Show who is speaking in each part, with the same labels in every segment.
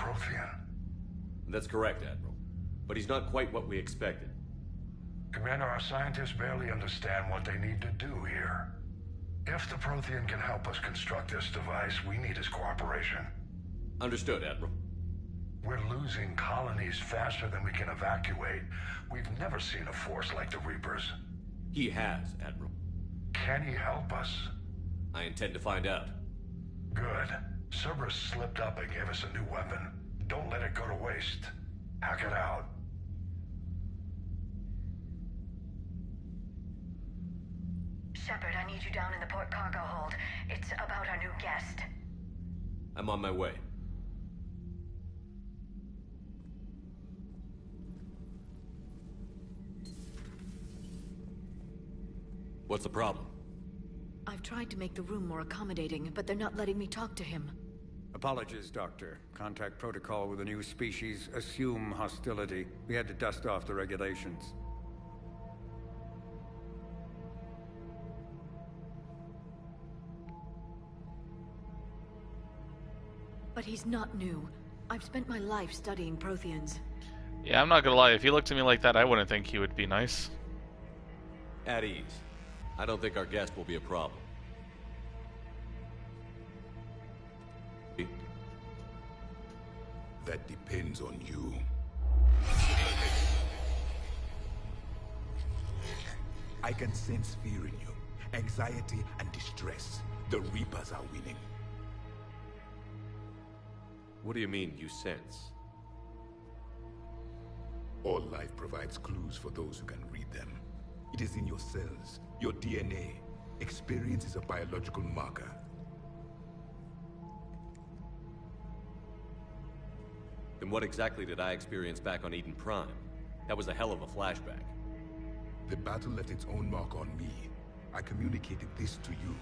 Speaker 1: Prothean.
Speaker 2: That's correct, Admiral. But he's not quite what we expected.
Speaker 1: Commander, our scientists barely understand what they need to do here. If the Prothean can help us construct this device, we need his cooperation.
Speaker 2: Understood, Admiral.
Speaker 1: We're losing colonies faster than we can evacuate. We've never seen a force like the Reapers.
Speaker 2: He has, Admiral.
Speaker 1: Can he help us?
Speaker 2: I intend to find out.
Speaker 1: Good. Cerberus slipped up and gave us a new weapon. Don't let it go to waste. Hack it out.
Speaker 3: Shepard, I need you down in the port cargo hold. It's about our new guest.
Speaker 2: I'm on my way. What's the problem?
Speaker 4: I've tried to make the room more accommodating, but they're not letting me talk to him.
Speaker 5: Apologies, Doctor. Contact protocol with a new species. Assume hostility. We had to dust off the regulations.
Speaker 4: But he's not new. I've spent my life studying Protheans.
Speaker 6: Yeah, I'm not gonna lie. If he looked at me like that, I wouldn't think he would be nice.
Speaker 2: At ease. I don't think our guest will be a problem.
Speaker 7: That depends on you. I can sense fear in you, anxiety and distress. The Reapers are winning.
Speaker 2: What do you mean, you sense?
Speaker 7: All life provides clues for those who can read them. It is in your cells, your DNA. Experience is a biological marker.
Speaker 2: Then what exactly did I experience back on Eden Prime? That was a hell of a flashback.
Speaker 7: The battle left its own mark on me. I communicated this to you.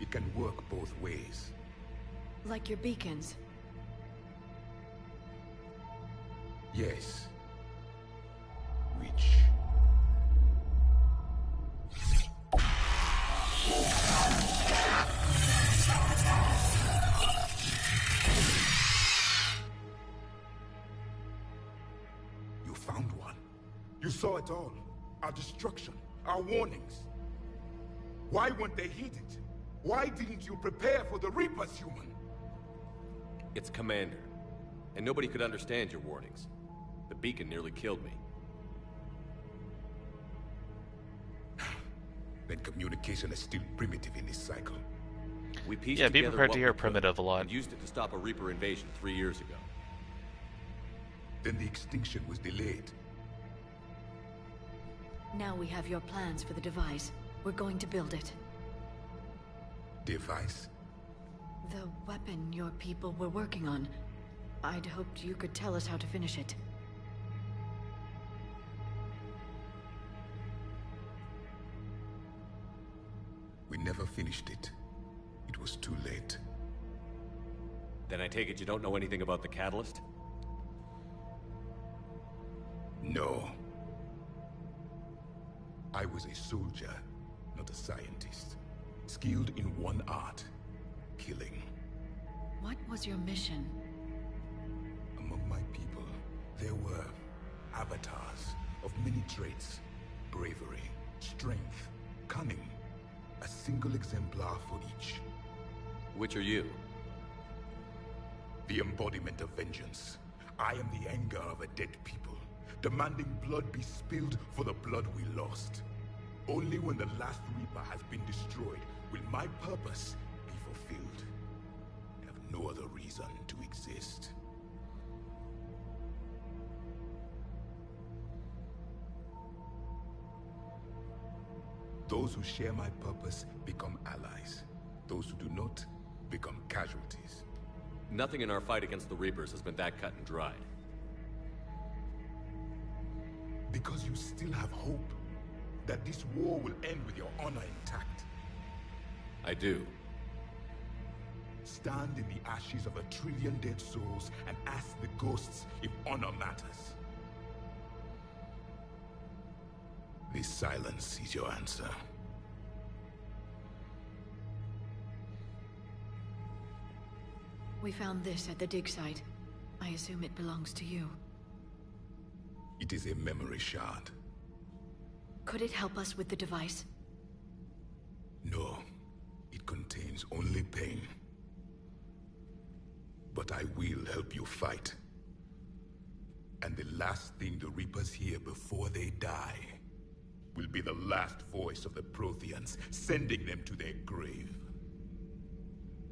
Speaker 7: It can work both ways.
Speaker 4: Like your beacons.
Speaker 7: Yes. Which? You found one. You saw it all. Our destruction, our warnings. Why weren't they heeded? Why didn't you prepare for the Reapers, human?
Speaker 2: It's Commander. And nobody could understand your warnings. The beacon nearly killed me.
Speaker 7: Then communication is still primitive in this cycle.
Speaker 2: We pieced
Speaker 6: Yeah, be
Speaker 2: together
Speaker 6: prepared
Speaker 2: what
Speaker 6: to hear
Speaker 2: we could
Speaker 6: primitive a lot.
Speaker 2: and used it to stop a Reaper invasion 3 years ago.
Speaker 7: Then the extinction was delayed.
Speaker 4: Now we have your plans for the device. We're going to build it.
Speaker 7: Device?
Speaker 4: The weapon your people were working on. I'd hoped you could tell us how to finish it.
Speaker 7: We never finished it. It was too late.
Speaker 2: Then I take it you don't know anything about the catalyst?
Speaker 7: No. I was a soldier, not a scientist. Skilled in one art, killing.
Speaker 4: What was your mission?
Speaker 7: Among my people, there were avatars of many traits. Bravery, strength, cunning. A single exemplar for each.
Speaker 2: Which are you?
Speaker 7: The embodiment of vengeance. I am the anger of a dead people, demanding blood be spilled for the blood we lost. Only when the last Reaper has been destroyed will my purpose be fulfilled. I have no other reason to exist. Those who share my purpose become allies. Those who do not become casualties.
Speaker 2: Nothing in our fight against the Reapers has been that cut and dried.
Speaker 7: Because you still have hope that this war will end with your honor intact.
Speaker 2: I do.
Speaker 7: Stand in the ashes of 1 trillion dead souls and ask the ghosts if honor matters. This silence is your answer.
Speaker 4: We found this at the dig site. I assume it belongs to you.
Speaker 7: It is a memory shard.
Speaker 4: Could it help us with the device?
Speaker 7: No, it contains only pain. But I will help you fight. And the last thing the Reapers hear before they die will be the last voice of the Protheans, sending them to their grave.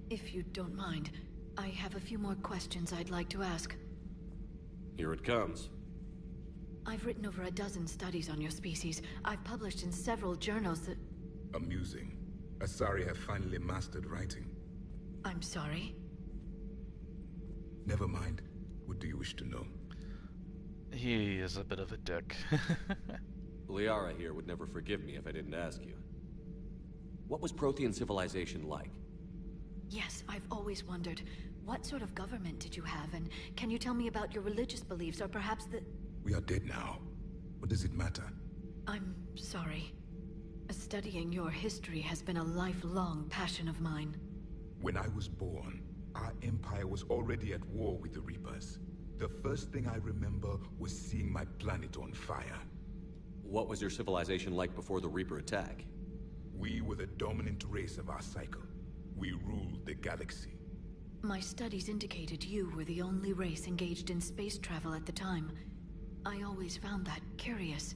Speaker 4: If you don't mind, I have a few more questions I'd like to ask.
Speaker 2: Here it comes.
Speaker 4: I've written over a dozen studies on your species. I've published in several journals that...
Speaker 7: Amusing. Asari have finally mastered writing.
Speaker 4: I'm sorry?
Speaker 7: Never mind. What do you wish to know?
Speaker 6: He is a bit of a dick.
Speaker 2: Liara here would never forgive me if I didn't ask you. What was Prothean civilization like?
Speaker 4: Yes, I've always wondered. What sort of government did you have, and can you tell me about your religious beliefs, or perhaps the...
Speaker 7: We are dead now. What does it matter?
Speaker 4: I'm sorry. Studying your history has been a lifelong passion of mine.
Speaker 7: When I was born, our empire was already at war with the Reapers. The first thing I remember was seeing my planet on fire.
Speaker 2: What was your civilization like before the Reaper attack?
Speaker 7: We were the dominant race of our cycle. We ruled the galaxy.
Speaker 4: My studies indicated you were the only race engaged in space travel at the time. I always found that curious.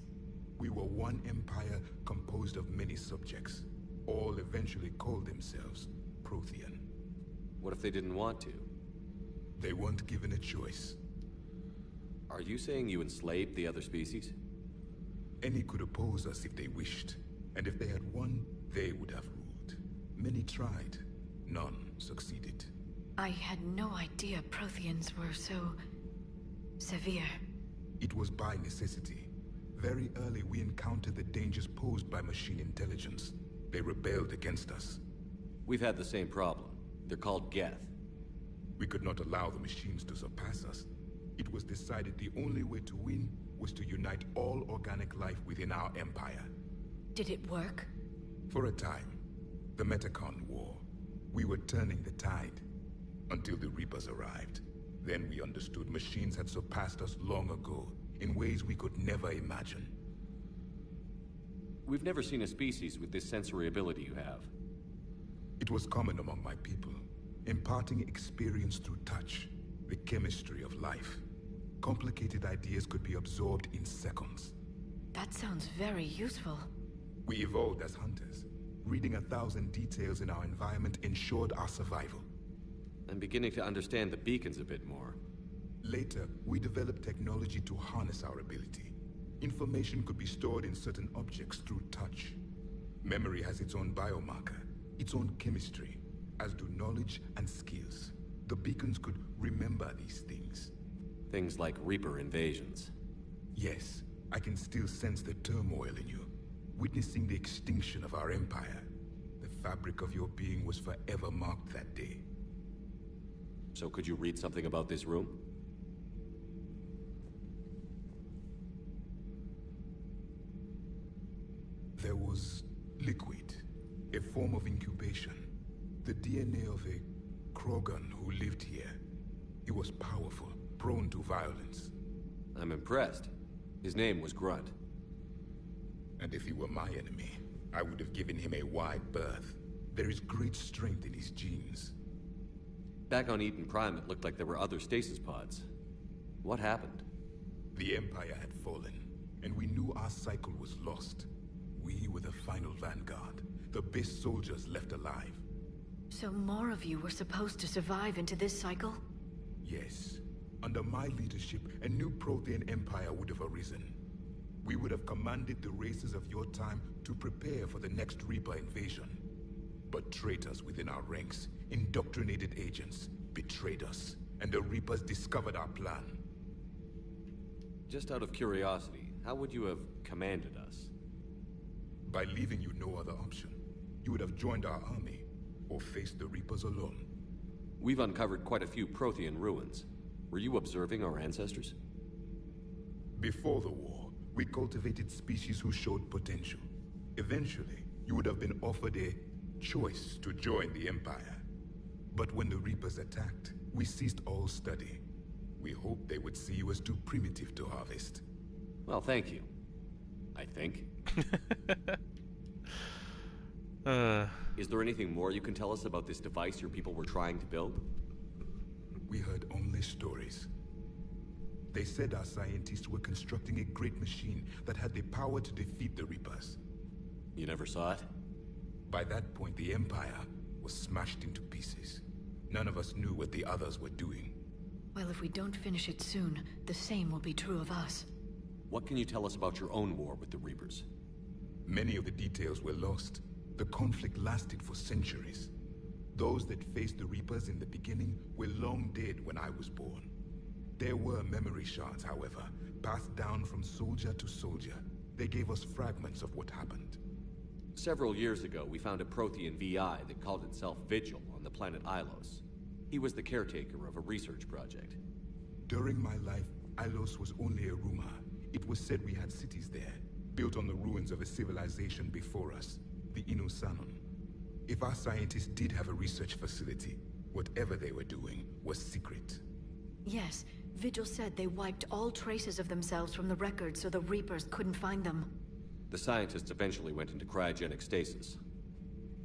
Speaker 7: We were one empire composed of many subjects. All eventually called themselves Prothean.
Speaker 2: What if they didn't want to?
Speaker 7: They weren't given a choice.
Speaker 2: Are you saying you enslaved the other species?
Speaker 7: Any could oppose us if they wished. And if they had won, they would have ruled. Many tried. None succeeded.
Speaker 4: I had no idea Protheans were so... severe.
Speaker 7: It was by necessity. Very early we encountered the dangers posed by machine intelligence. They rebelled against us.
Speaker 2: We've had the same problem. They're called Geth.
Speaker 7: We could not allow the machines to surpass us. It was decided the only way to win was to unite all organic life within our empire.
Speaker 4: Did it work?
Speaker 7: For a time. The Metacon War. We were turning the tide. Until the Reapers arrived. Then we understood machines had surpassed us long ago, in ways we could never imagine.
Speaker 2: We've never seen a species with this sensory ability you have.
Speaker 7: It was common among my people, imparting experience through touch, the chemistry of life. Complicated ideas could be absorbed in seconds.
Speaker 4: That sounds very useful.
Speaker 7: We evolved as hunters. Reading 1,000 details in our environment ensured our survival.
Speaker 2: I'm beginning to understand the beacons a bit more.
Speaker 7: Later, we developed technology to harness our ability. Information could be stored in certain objects through touch. Memory has its own biomarker, its own chemistry, as do knowledge and skills. The beacons could remember these things.
Speaker 2: Things like Reaper invasions.
Speaker 7: Yes, I can still sense the turmoil in you. Witnessing the extinction of our empire. The fabric of your being was forever marked that day.
Speaker 2: So could you read something about this room?
Speaker 7: There was liquid, a form of incubation. The DNA of a Krogan who lived here. He was powerful, prone to violence.
Speaker 2: I'm impressed. His name was Grunt.
Speaker 7: And if he were my enemy, I would have given him a wide berth. There is great strength in his genes.
Speaker 2: Back on Eden Prime, it looked like there were other stasis pods. What happened?
Speaker 7: The Empire had fallen, and we knew our cycle was lost. We were the final vanguard, the best soldiers left alive.
Speaker 4: So more of you were supposed to survive into this cycle?
Speaker 7: Yes. Under my leadership, a new Prothean empire would have arisen. We would have commanded the races of your time to prepare for the next Reaper invasion. But traitors within our ranks, indoctrinated agents, betrayed us, and the Reapers discovered our plan.
Speaker 2: Just out of curiosity, how would you have commanded us?
Speaker 7: By leaving you no other option. You would have joined our army, or faced the Reapers alone.
Speaker 2: We've uncovered quite a few Prothean ruins. Were you observing our ancestors?
Speaker 7: Before the war, we cultivated species who showed potential. Eventually, you would have been offered a choice to join the Empire. But when the Reapers attacked, we ceased all study. We hoped they would see you as too primitive to harvest.
Speaker 2: Well, thank you. I think. Is there anything more you can tell us about this device your people were trying to build?
Speaker 7: We heard only stories. They said our scientists were constructing a great machine that had the power to defeat the Reapers.
Speaker 2: You never saw it?
Speaker 7: By that point, the Empire was smashed into pieces. None of us knew what the others were doing.
Speaker 4: Well, if we don't finish it soon, the same will be true of us.
Speaker 2: What can you tell us about your own war with the Reapers?
Speaker 7: Many of the details were lost. The conflict lasted for centuries. Those that faced the Reapers in the beginning were long dead when I was born. There were memory shards, however, passed down from soldier to soldier. They gave us fragments of what happened.
Speaker 2: Several years ago, we found a Prothean VI that called itself Vigil on the planet Ilos. He was the caretaker of a research project.
Speaker 7: During my life, Ilos was only a rumor. It was said we had cities there, built on the ruins of a civilization before us, the Inusanon. If our scientists did have a research facility, whatever they were doing was secret.
Speaker 4: Yes, Vigil said they wiped all traces of themselves from the records so the Reapers couldn't find them.
Speaker 2: The scientists eventually went into cryogenic stasis.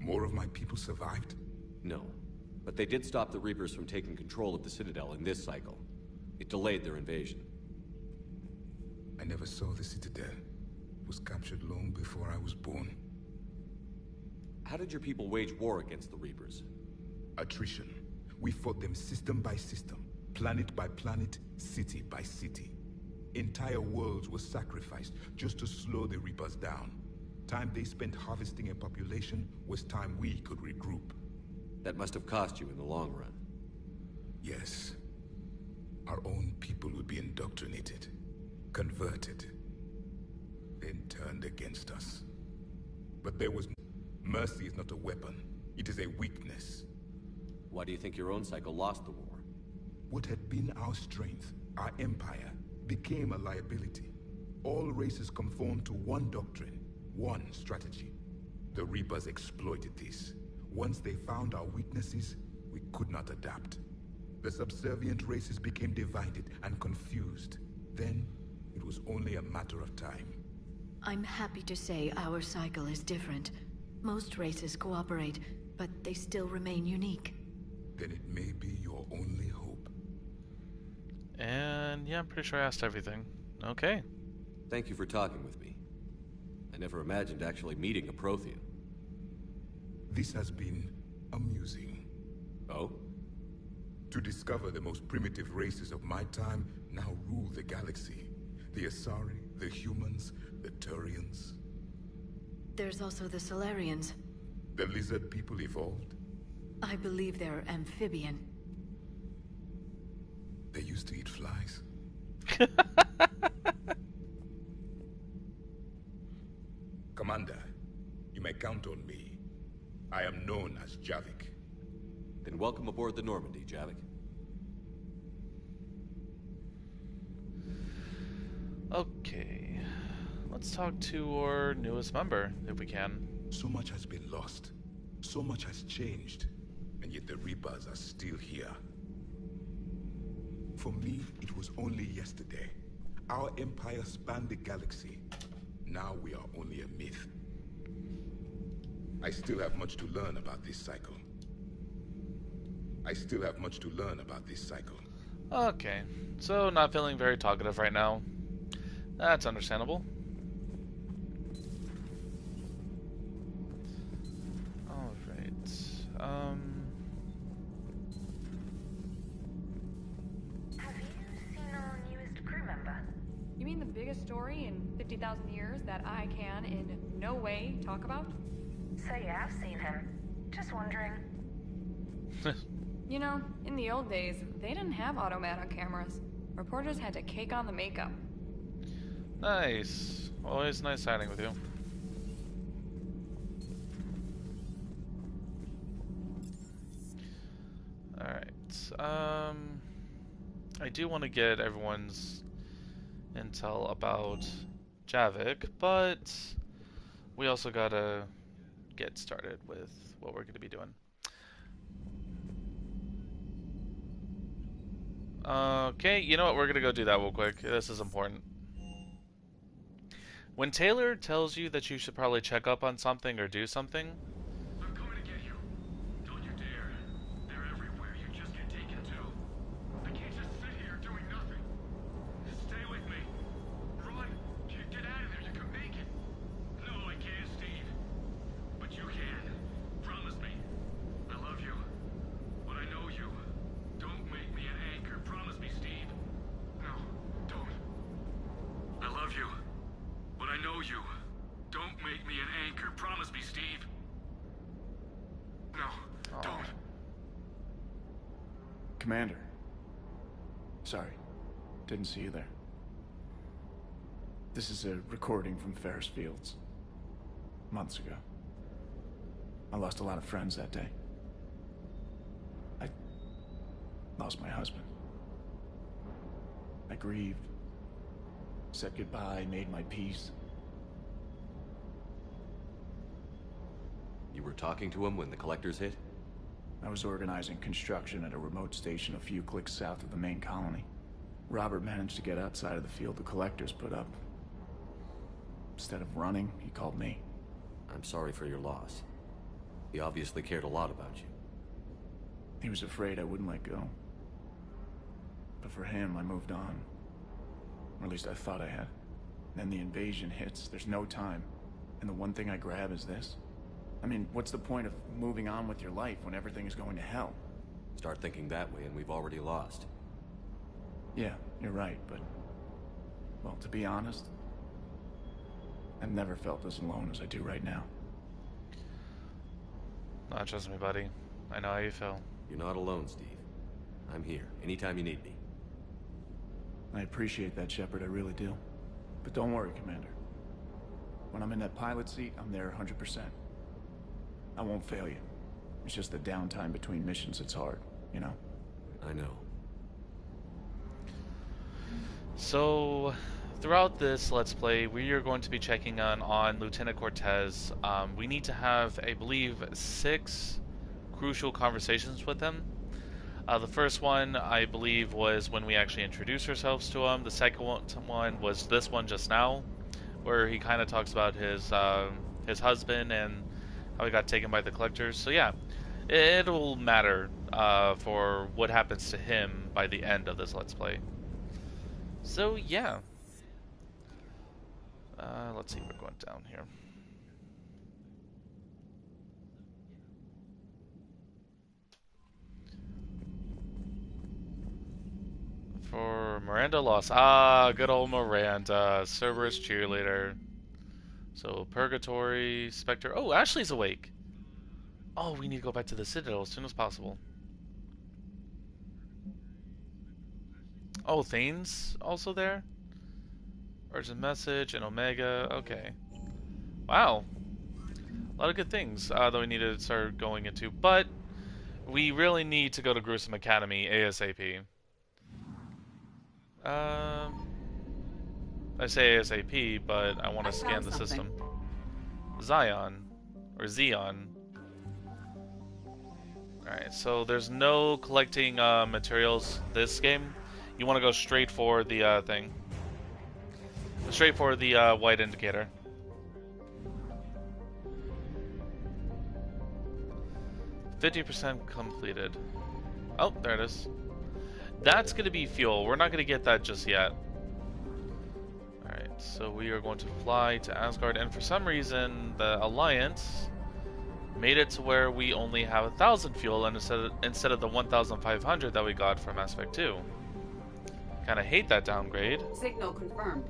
Speaker 7: More of my people survived?
Speaker 2: No, but they did stop the Reapers from taking control of the Citadel in this cycle. It delayed their invasion.
Speaker 7: I never saw the Citadel. It was captured long before I was born.
Speaker 2: How did your people wage war against the Reapers?
Speaker 7: Attrition. We fought them system by system, planet by planet, city by city. Entire worlds were sacrificed just to slow the Reapers down. Time they spent harvesting a population was time we could regroup.
Speaker 2: That must have cost you in the long run.
Speaker 7: Yes. Our own people would be indoctrinated, converted, then turned against us. But there was... Mercy is not a weapon. It is a weakness.
Speaker 2: Why do you think your own cycle lost the war?
Speaker 7: What had been our strength, our empire, became a liability. All races conformed to one doctrine, one strategy. The Reapers exploited this. Once they found our weaknesses, we could not adapt. The subservient races became divided and confused. Then, it was only a matter of time.
Speaker 4: I'm happy to say our cycle is different. Most races cooperate, but they still remain unique.
Speaker 7: Then it may be your only hope.
Speaker 6: And yeah, I'm pretty sure I asked everything. Okay.
Speaker 2: Thank you for talking with me. I never imagined actually meeting a Prothean.
Speaker 7: This has been amusing.
Speaker 2: Oh?
Speaker 7: To discover the most primitive races of my time now rule the galaxy. The Asari, the humans, the Turians.
Speaker 4: There's also the Solarians.
Speaker 7: The lizard people evolved?
Speaker 4: I believe they're amphibian.
Speaker 7: They used to eat flies. Commander, you may count on me. I am known as Javak.
Speaker 2: Then welcome aboard the Normandy, Javak.
Speaker 6: Okay. Let's talk to our newest member, if we can.
Speaker 7: So much has been lost. So much has changed. And yet the Reapers are still here. For me, it was only yesterday. Our empire spanned the galaxy. Now we are only a myth. I still have much to learn about this cycle.
Speaker 6: Okay. So, not feeling very talkative right now. That's understandable.
Speaker 3: Have you seen our newest crew member?
Speaker 8: You mean the biggest story in 50,000 years that I can in no way talk about?
Speaker 3: So you have seen him. Just wondering.
Speaker 8: You know, in the old days, they didn't have automatic cameras. Reporters had to cake on the makeup.
Speaker 6: Nice. Always nice signing with you. Alright. I do want to get everyone's intel about Javak, but we also gotta get started with what we're gonna be doing. Okay, you know what? We're gonna go do that real quick. This is important. When Tayler tells you that you should probably check up on something or do something...
Speaker 1: I'm coming to get you. Don't you dare. They're everywhere. You just get taken too. I can't just sit here doing nothing. Stay with me. Run. Get out of there. You can make it. No, I can't, Steve. But you can. Promise me. I love you. But I know you. Don't make me an anchor. Promise me, Steve. No, don't. I love you. But I know you. Don't make me an anchor. Promise me, Steve. No, don't.
Speaker 9: Commander. Sorry. Didn't see you there. This is a recording from Ferris Fields. Months ago. I lost a lot of friends that day. I lost my husband. I grieved. Said goodbye, made my peace.
Speaker 2: You were talking to him when the collectors hit?
Speaker 9: I was organizing construction at a remote station a few clicks south of the main colony. Robert managed to get outside of the field the collectors put up. Instead of running, he called me.
Speaker 2: I'm sorry for your loss. He obviously cared a lot about you.
Speaker 9: He was afraid I wouldn't let go. But for him, I moved on. Or at least I thought I had. Then the invasion hits, there's no time. And the one thing I grab is this. I mean, what's the point of moving on with your life when everything is going to hell?
Speaker 2: Start thinking that way and we've already lost.
Speaker 9: Yeah, you're right, but... well, to be honest, I've never felt as alone as I do right now.
Speaker 6: Not trust me, buddy. I know how you feel.
Speaker 2: You're not alone, Steve. I'm here, anytime you need me.
Speaker 9: I appreciate that, Shepard, I really do. But don't worry, Commander. When I'm in that pilot seat, I'm there 100%. I won't fail you. It's just the downtime between missions that's hard, you know?
Speaker 2: I know.
Speaker 6: So, throughout this Let's Play, we are going to be checking on Lieutenant Cortez. We need to have, I believe, 6 crucial conversations with him. The first one, I believe, was when we actually introduced ourselves to him. The second one was this one just now, where he kind of talks about his husband and how he got taken by the collectors. So yeah, it'll matter for what happens to him by the end of this Let's Play. So yeah, let's see, we're going down here. For Miranda lost. Ah, good old Miranda. Cerberus cheerleader. So, Purgatory, Spectre. Oh, Ashley's awake. Oh, we need to go back to the Citadel as soon as possible. Oh, Thane's also there? Urgent message and Omega. Okay. Wow. A lot of good things that we need to start going into. But we really need to go to Grisson Academy ASAP. I say ASAP, but I want to scan the system. Zion. Or Xeon. Alright, so there's no collecting materials this game. You want to go straight for the thing. Straight for the white indicator. %50 completed. Oh, there it is. That's going to be fuel. We're not going to get that just yet. Alright, so we are going to fly to Asgard, and for some reason, the Alliance made it to where we only have 1,000 fuel instead of the 1,500 that we got from Aspect 2. Kind of hate that downgrade.
Speaker 10: Signal confirmed.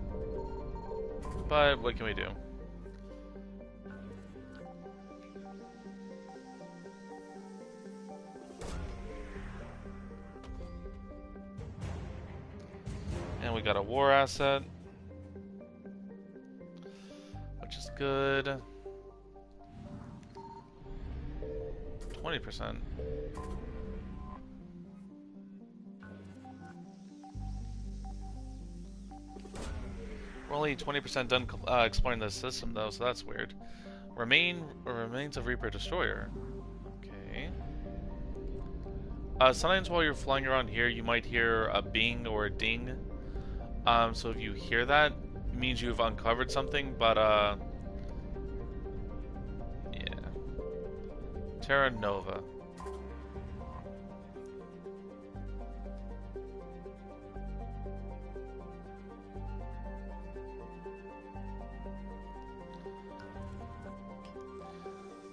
Speaker 6: But what can we do? And we got a war asset, which is good. 20%. We're only 20% done exploring the system, though, so that's weird. Remains of Reaper Destroyer. Okay. Sometimes while you're flying around here, you might hear a bing or a ding. So if you hear that, it means you've uncovered something, but, yeah. Terra Nova.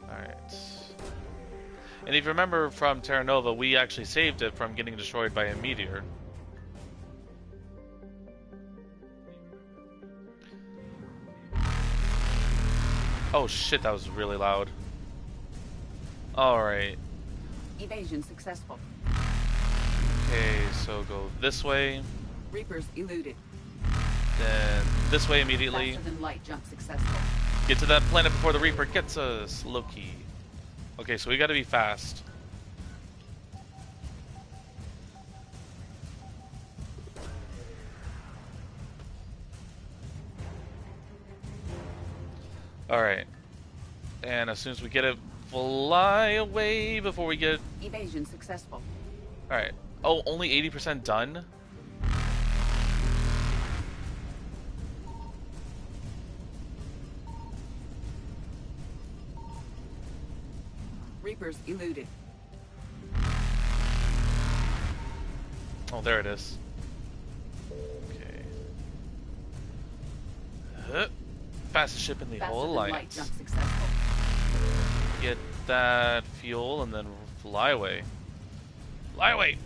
Speaker 6: Alright. And if you remember from Terra Nova, we actually saved it from getting destroyed by a meteor. Oh shit, that was really loud. Alright.
Speaker 10: Evasion successful.
Speaker 6: Okay, so go this way.
Speaker 10: Reapers eluded.
Speaker 6: Then this way immediately.
Speaker 10: Faster than light jump successful.
Speaker 6: Get to that planet before the Reaper gets us, Loki. Okay, so we gotta be fast. Alright. And as soon as we get it, fly away before we get...
Speaker 10: Evasion successful.
Speaker 6: Alright. Oh, only 80% done?
Speaker 10: Reapers eluded.
Speaker 6: Oh, there it is. Okay. Fastest ship in the whole Alliance.
Speaker 10: Light jump successful.
Speaker 6: Get that fuel and then fly away. Fly away!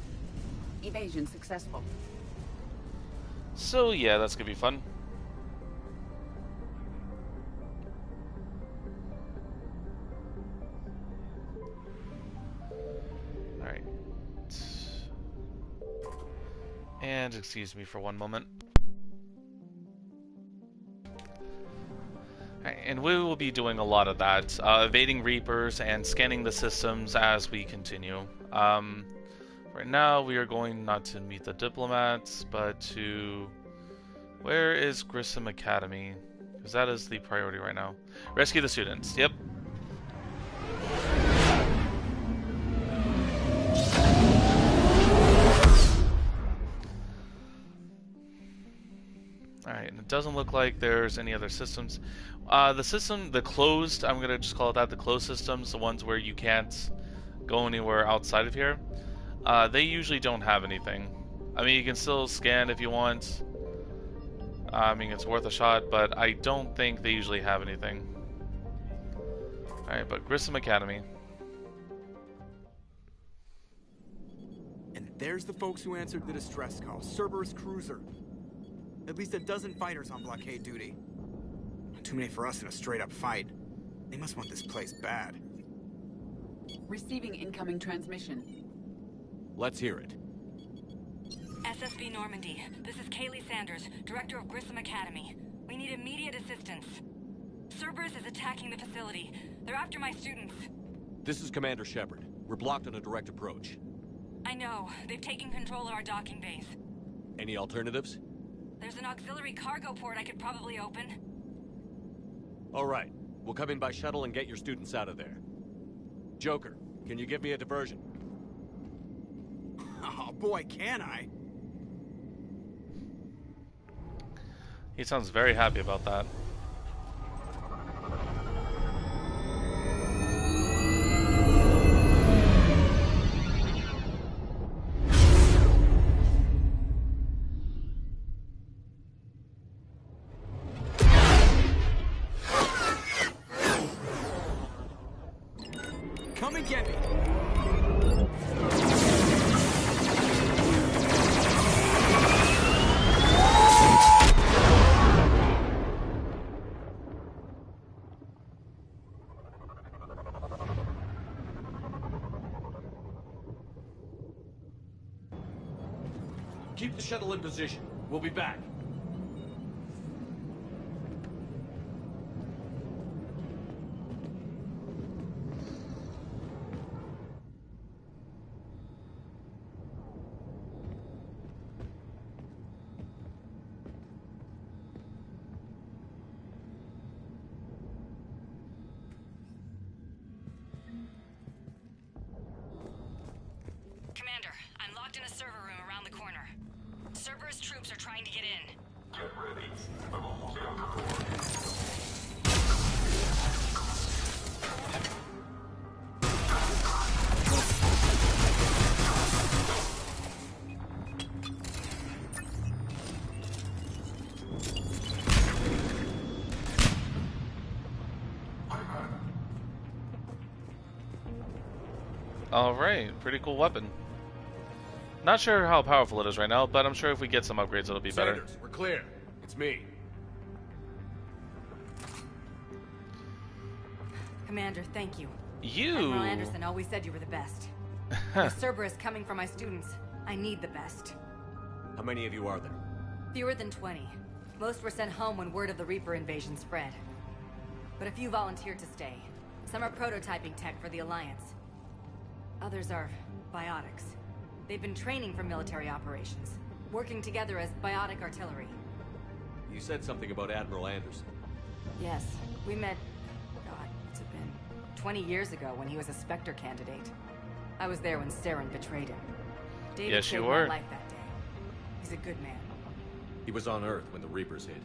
Speaker 10: Evasion successful.
Speaker 6: So yeah, that's gonna be fun. Alright. And excuse me for one moment. And we will be doing a lot of that, evading Reapers and scanning the systems as we continue. Right now, we are going not to meet the diplomats, but to... Where is Grisson Academy? Because that is the priority right now. Rescue the students, yep. Alright, and it doesn't look like there's any other systems. The closed, I'm gonna just call it that, the closed systems, the ones where you can't go anywhere outside of here, they usually don't have anything. I mean, you can still scan if you want. I mean, it's worth a shot, but I don't think they usually have anything. Alright, but Grissom Academy.
Speaker 11: And there's the folks who answered the distress call. Cerberus cruiser. At least a dozen fighters on blockade duty. Too many for us in a straight-up fight. They must want this place bad.
Speaker 10: Receiving incoming transmission.
Speaker 2: Let's hear it.
Speaker 3: SSB Normandy, this is Kaylee Sanders, Director of Grissom Academy. We need immediate assistance. Cerberus is attacking the facility. They're after my students.
Speaker 2: This is Commander Shepard. We're blocked on a direct approach.
Speaker 3: I know. They've taken control of our docking base.
Speaker 2: Any alternatives?
Speaker 3: There's an auxiliary cargo port I could probably open.
Speaker 2: All right. We'll come in by shuttle and get your students out of there. Joker, can you give me a diversion?
Speaker 11: Oh boy, can I!
Speaker 6: He sounds very happy about that.
Speaker 11: Come and get me!
Speaker 2: Keep the shuttle in position. We'll be back.
Speaker 3: Cerberus troops are trying to get in.
Speaker 7: Get ready. I'm almost out the door.
Speaker 6: Alright, pretty cool weapon. Not sure how powerful it is right now, but I'm sure if we get some upgrades it'll be better.
Speaker 2: Sanders, we're clear. It's me.
Speaker 3: Commander, thank you.
Speaker 6: You?
Speaker 3: Admiral Anderson always said you were the best. With Cerberus coming for my students, I need the best.
Speaker 2: How many of you are there?
Speaker 3: Fewer than 20. Most were sent home when word of the Reaper invasion spread. But a few volunteered to stay. Some are prototyping tech for the Alliance. Others are biotics. They've been training for military operations, working together as biotic artillery.
Speaker 2: You said something about Admiral Anderson.
Speaker 3: Yes, we met, God, what's it been? 20 years ago when he was a Spectre candidate. I was there when Saren betrayed him. David
Speaker 6: Yes, you
Speaker 3: saved
Speaker 6: were.
Speaker 3: my life that day. He's a good man.
Speaker 2: He was on Earth when the Reapers hit.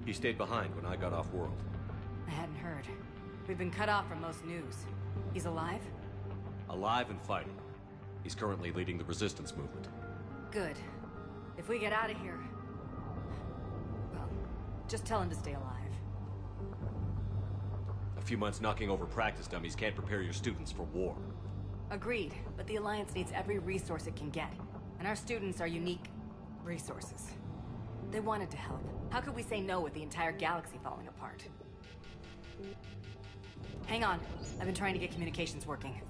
Speaker 2: He stayed behind when I got off world.
Speaker 3: I hadn't heard. We've been cut off from most news. He's alive?
Speaker 2: Alive and fighting. He's currently leading the resistance movement.
Speaker 3: Good. If we get out of here... well, just tell him to stay alive.
Speaker 2: A few months knocking over practice dummies can't prepare your students for war.
Speaker 3: Agreed, but the Alliance needs every resource it can get. And our students are unique resources. They wanted to help. How could we say no with the entire galaxy falling apart? Hang on. I've been trying to get communications working.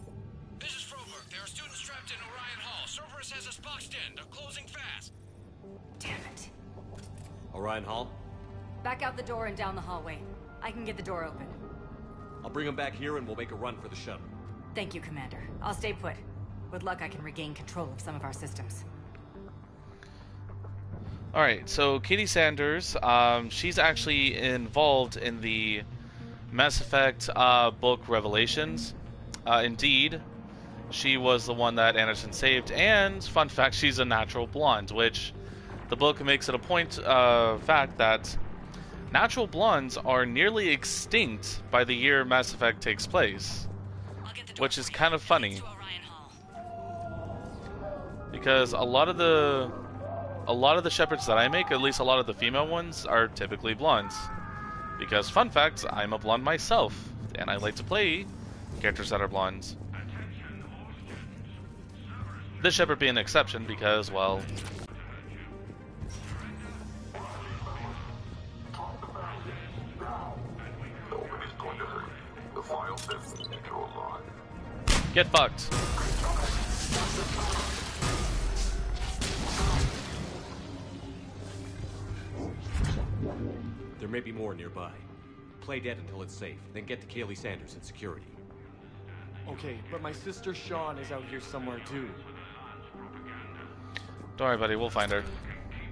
Speaker 1: This is Froberg. There are students trapped in Orion Hall. Cerberus has us boxed in. They're closing fast.
Speaker 3: Damn it.
Speaker 2: Orion Hall?
Speaker 3: Back out the door and down the hallway. I can get the door open.
Speaker 2: I'll bring them back here and we'll make a run for the shuttle.
Speaker 3: Thank you, Commander. I'll stay put. With luck, I can regain control of some of our systems.
Speaker 6: Alright, so Katie Sanders, she's actually involved in the Mass Effect book Revelations. Indeed, she was the one that Anderson saved, and fun fact, she's a natural blonde, which the book makes it a point of fact that natural blondes are nearly extinct by the year Mass Effect takes place, which is kind of funny. Because a lot of the Shepards that I make, at least a lot of the female ones, are typically blondes. Because, fun fact, I'm a blonde myself, and I like to play characters that are blondes. This Shepard being an exception because, well... Get fucked.
Speaker 2: There may be more nearby. Play dead until it's safe, then get to Kaylee Sanders in security.
Speaker 12: Okay, but my sister Sean is out here somewhere too.
Speaker 6: Don't worry, buddy. We'll find her.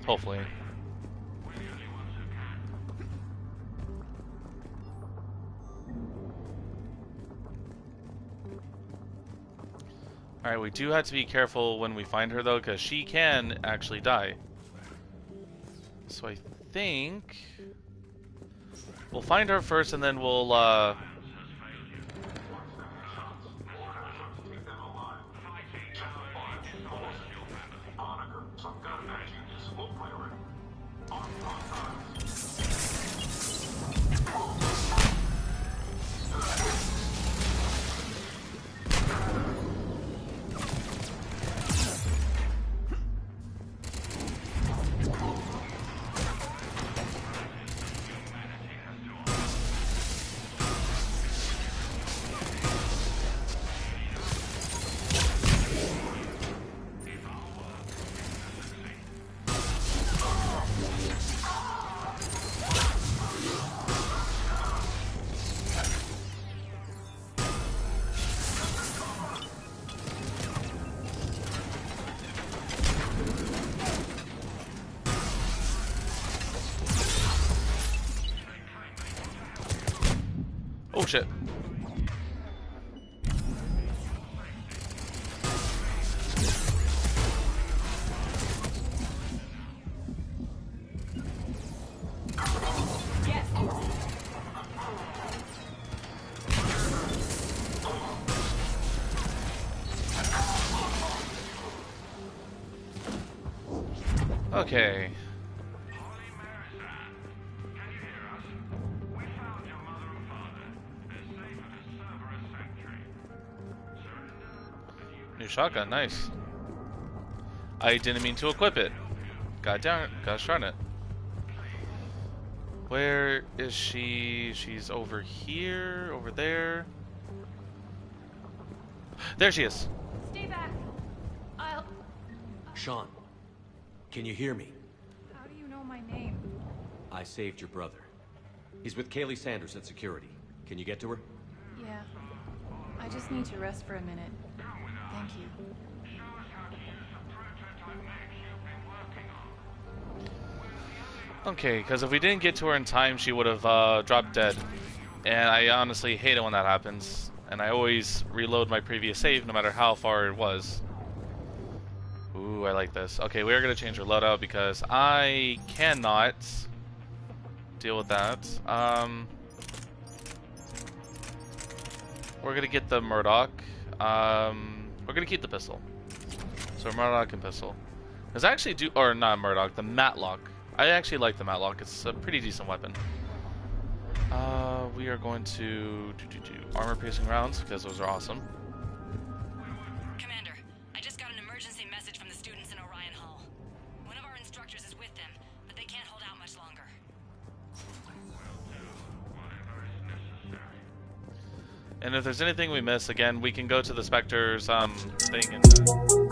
Speaker 6: Hopefully. Alright, we do have to be careful when we find her, though, because she can actually die. So I think... we'll find her first, and then we'll, oh shit. Okay. New shotgun, nice. I didn't mean to equip it. God damn it, gosh darn it. Where is she? She's over here, over there. There she is.
Speaker 8: Stay back. I'll...
Speaker 2: Sean, can you hear me?
Speaker 8: How do you know my name?
Speaker 2: I saved your brother. He's with Kaylee Sanders at security. Can you get to her?
Speaker 8: Yeah. I just need to rest for a minute. Thank you.
Speaker 6: Okay, because if we didn't get to her in time, she would have dropped dead. And I honestly hate it when that happens. And I always reload my previous save, no matter how far it was. Ooh, I like this. Okay, we are going to change her loadout because I cannot deal with that. We're going to get the Murdoch. We're going to keep the pistol. So Murdoch and pistol. Because I actually do, or not Murdoch, the Matlock. I actually like the Matlock. It's a pretty decent weapon. We are going to do armor-piercing rounds because those are awesome.
Speaker 3: Commander, I just got an emergency message from the students in Orion Hall. One of our instructors is with them, but they can't hold out much longer.
Speaker 6: And if there's anything we miss, again, we can go to the Spectre's thing and...